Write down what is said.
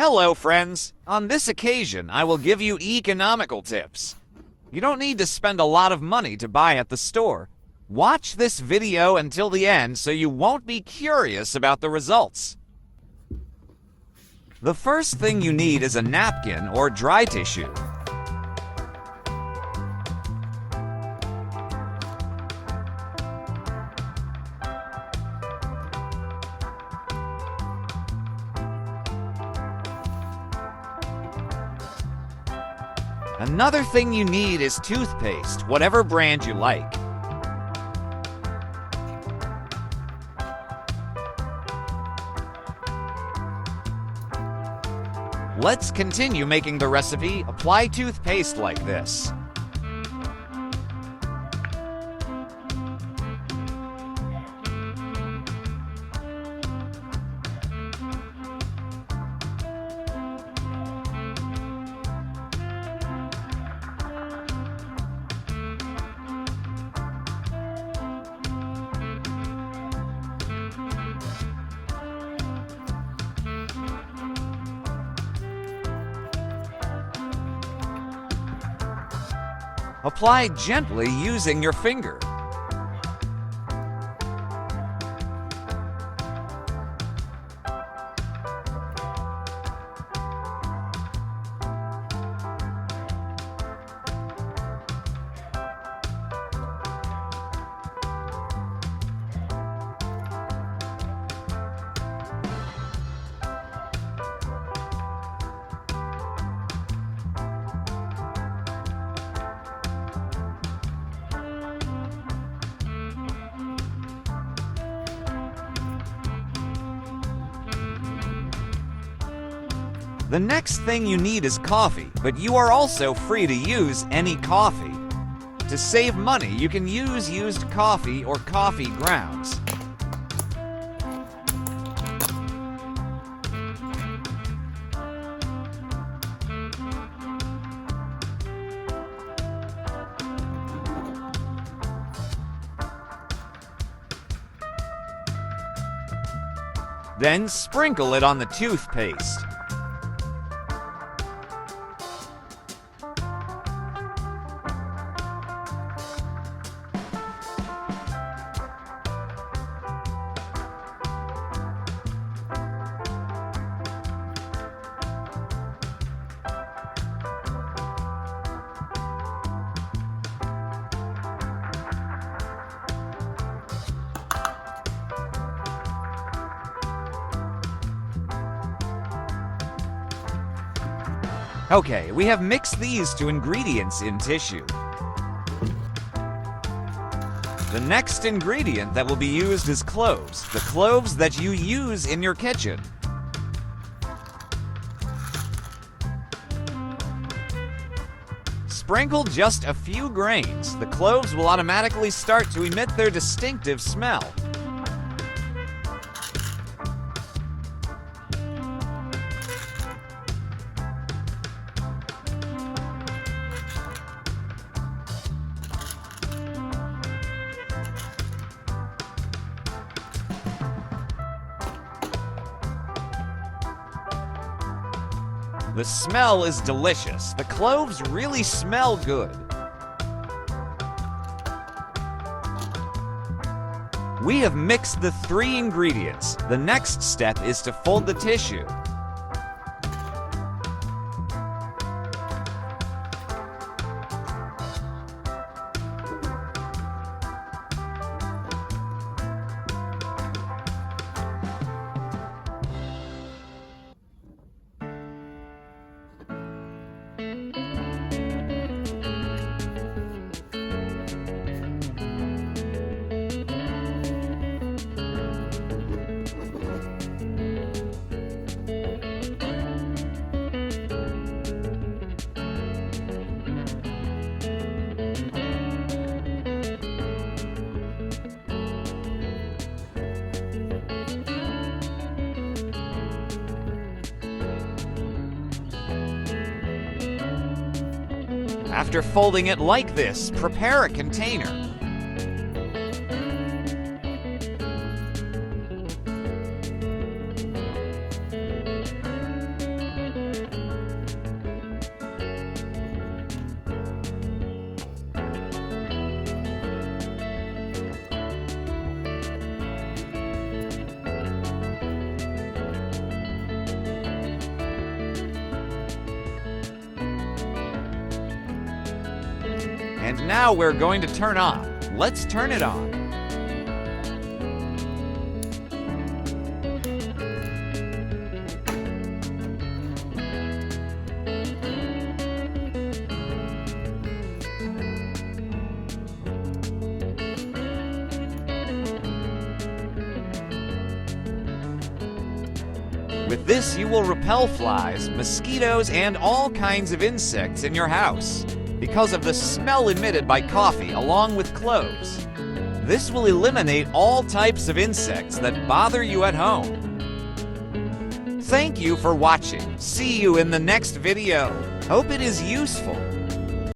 Hello, friends. On this occasion, I will give you economical tips. You don't need to spend a lot of money to buy at the store. Watch this video until the end so you won't be curious about the results. The first thing you need is a napkin or dry tissue. Another thing you need is toothpaste, whatever brand you like. Let's continue making the recipe. Apply toothpaste like this. Apply gently using your finger. The next thing you need is coffee, but you are also free to use any coffee. To save money, you can use used coffee or coffee grounds. Then sprinkle it on the toothpaste. Okay, we have mixed these two ingredients in tissue. The next ingredient that will be used is cloves, the cloves that you use in your kitchen. Sprinkle just a few grains. The cloves will automatically start to emit their distinctive smell. The smell is delicious. The cloves really smell good. We have mixed the three ingredients. The next step is to fold the tissue. After folding it like this, prepare a container. And now we're going to turn on. Let's turn it on. With this, you will repel flies, mosquitoes, and all kinds of insects in your house because of the smell emitted by coffee along with cloves. This will eliminate all types of insects that bother you at home. Thank you for watching. See you in the next video. Hope it is useful.